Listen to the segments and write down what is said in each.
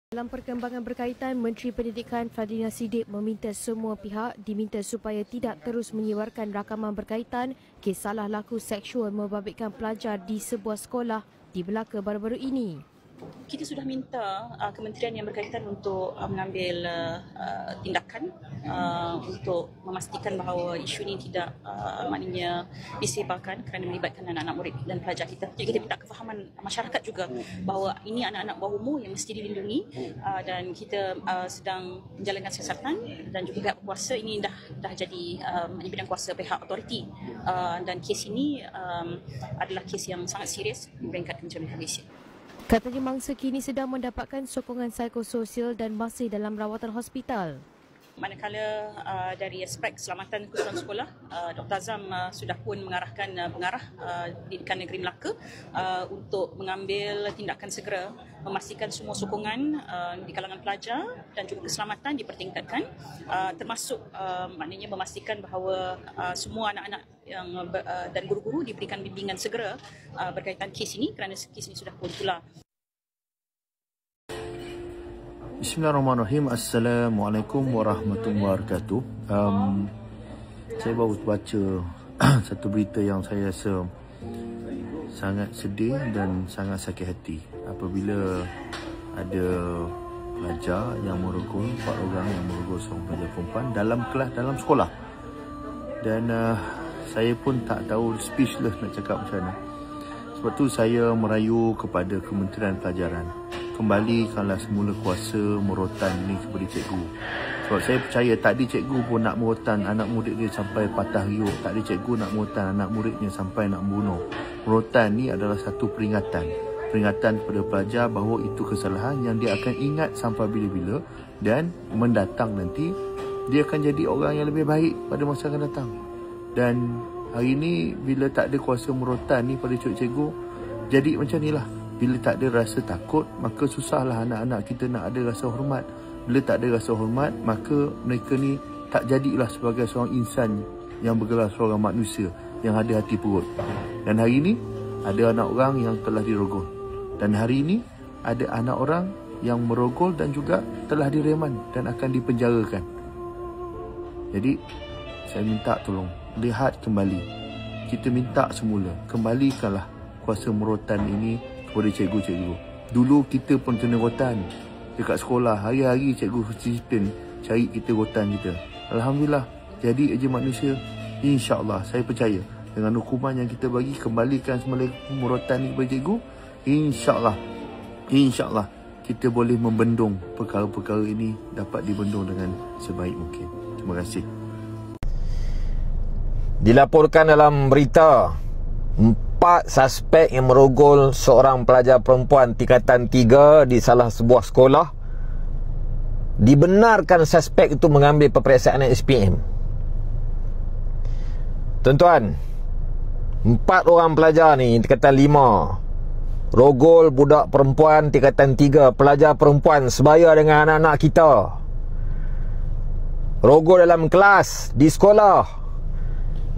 Dalam perkembangan berkaitan, Menteri Pendidikan Fadlina Siddiq meminta semua pihak diminta supaya tidak terus menyebarkan rakaman berkaitan kes salah laku seksual membabitkan pelajar di sebuah sekolah di Melaka baru-baru ini. Kita sudah minta kementerian yang berkaitan untuk mengambil tindakan untuk memastikan bahawa isu ini tidak maknanya disebarkan kerana melibatkan anak-anak murid dan pelajar kita. Jadi kita minta kefahaman masyarakat juga bahawa ini anak-anak bawah umur yang mesti dilindungi dan kita sedang menjalankan siasatan dan juga pihak kuasa ini dah jadi bidang kuasa pihak autoriti dan kes ini adalah kes yang sangat serius di peringkat Kementerian Malaysia. Katanya mangsa kini sedang mendapatkan sokongan psikososial dan masih dalam rawatan hospital. Manakala dari aspek keselamatan keseluruhan sekolah, Dr. Azam sudah pun mengarahkan pengarah Pendidikan Negeri Melaka untuk mengambil tindakan segera memastikan semua sokongan di kalangan pelajar dan juga keselamatan dipertingkatkan, termasuk maknanya memastikan bahawa semua anak-anak dan guru-guru diberikan bimbingan segera berkaitan kes ini kerana kes ini sudah pun tular. Bismillahirrahmanirrahim. Assalamualaikum warahmatullahi wabarakatuh. Saya baru baca satu berita yang saya rasa sangat sedih dan sangat sakit hati apabila ada pelajar yang merogol, 4 orang yang merogol seorang pelajar perempuan dalam kelas, dalam sekolah. Dan saya pun tak tahu, speechless nak cakap macam mana. Sebab tu saya merayu kepada Kementerian Pelajaran, kembalikanlah semula kuasa merotan ini kepada cikgu. Sebab saya percaya tak ada cikgu pun nak merotan anak murid dia sampai patah riuk. Tak ada cikgu nak merotan anak muridnya sampai nak membunuh. Merotan ni adalah satu peringatan. Peringatan kepada pelajar bahawa itu kesalahan yang dia akan ingat sampai bila-bila. Dan mendatang nanti, dia akan jadi orang yang lebih baik pada masa akan datang. Dan hari ni bila tak ada kuasa merotan ni pada cikgu, jadi macam ni lah. Bila tak ada rasa takut, maka susahlah anak-anak kita nak ada rasa hormat. Bila tak ada rasa hormat, maka mereka ni tak jadilah sebagai seorang insan yang bergelar seorang manusia yang ada hati perut. Dan hari ini ada anak orang yang telah dirogol. Dan hari ini ada anak orang yang merogol dan juga telah direman dan akan dipenjarakan. Jadi saya minta tolong lihat kembali. Kita minta semula, kembalikanlah kuasa merotan ini kepada cikgu-cikgu. Dulu kita pun kena rotan dekat sekolah. Hari-hari cikgu disiplin cari kita rotan kita. Alhamdulillah, jadi eja manusia. InsyaAllah, saya percaya dengan hukuman yang kita bagi, kembalikan semula merotan ini kepada cikgu. InsyaAllah kita boleh membendung perkara-perkara ini, dapat dibendung dengan sebaik mungkin. Terima kasih. Dilaporkan dalam berita, 4 suspek yang merogol seorang pelajar perempuan tingkatan 3 di salah sebuah sekolah. Dibenarkan suspek itu mengambil peperiksaan SPM. Tuan-tuan, 4 orang pelajar ni tingkatan 5 rogol budak perempuan tingkatan 3, pelajar perempuan sebaya dengan anak-anak kita. Rogol dalam kelas, di sekolah.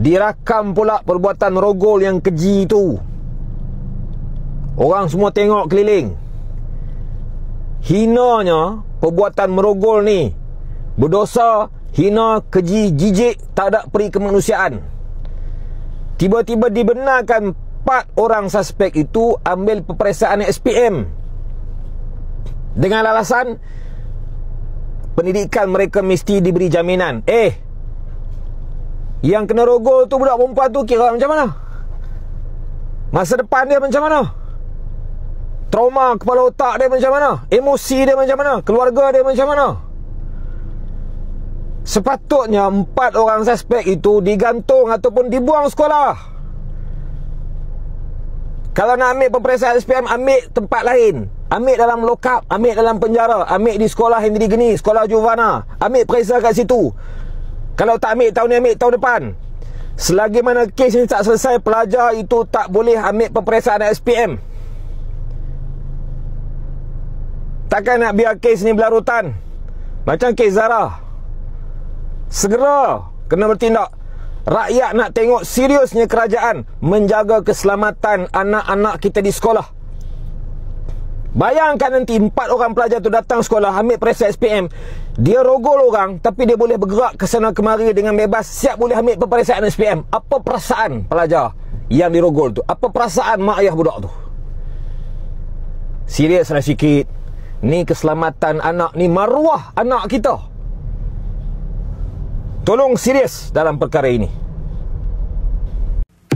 Dirakam pula perbuatan rogol yang keji itu. Orang semua tengok keliling. Hinanya perbuatan merogol ni. Berdosa, hina, keji, jijik, tak ada peri kemanusiaan. Tiba-tiba dibenarkan 4 orang suspek itu ambil peperiksaan SPM dengan alasan pendidikan mereka mesti diberi jaminan. Yang kena rogol tu budak perempuan tu kira macam mana? Masa depan dia macam mana? Trauma kepala otak dia macam mana? Emosi dia macam mana? Keluarga dia macam mana? Sepatutnya 4 orang suspek itu digantung ataupun dibuang sekolah. Kalau nak ambil peperiksaan SPM, ambil tempat lain. Ambil dalam lokap, ambil dalam penjara, ambil di sekolah yang digeni, sekolah Juvana. Ambil periksa kat situ. Kalau tak ambil tahun ni, ambil tahun depan. Selagi mana kes ni tak selesai, pelajar itu tak boleh ambil peperiksaan SPM. Takkan nak biar kes ni berlarutan macam kes Zara. Segera kena bertindak. Rakyat nak tengok seriusnya kerajaan menjaga keselamatan anak-anak kita di sekolah. Bayangkan nanti 4 orang pelajar tu datang sekolah, ambil periksa SPM. Dia rogol orang, tapi dia boleh bergerak ke sana kemari dengan bebas, siap boleh ambil peperiksaan SPM. Apa perasaan pelajar yang dirogol tu? Apa perasaan mak ayah budak tu? Seriuslah sikit. Ni keselamatan anak, ni maruah anak kita. Tolong serius dalam perkara ini.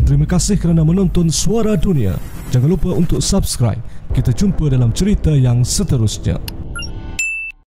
Terima kasih kerana menonton Suara Dunia. Jangan lupa untuk subscribe. Kita jumpa dalam cerita yang seterusnya.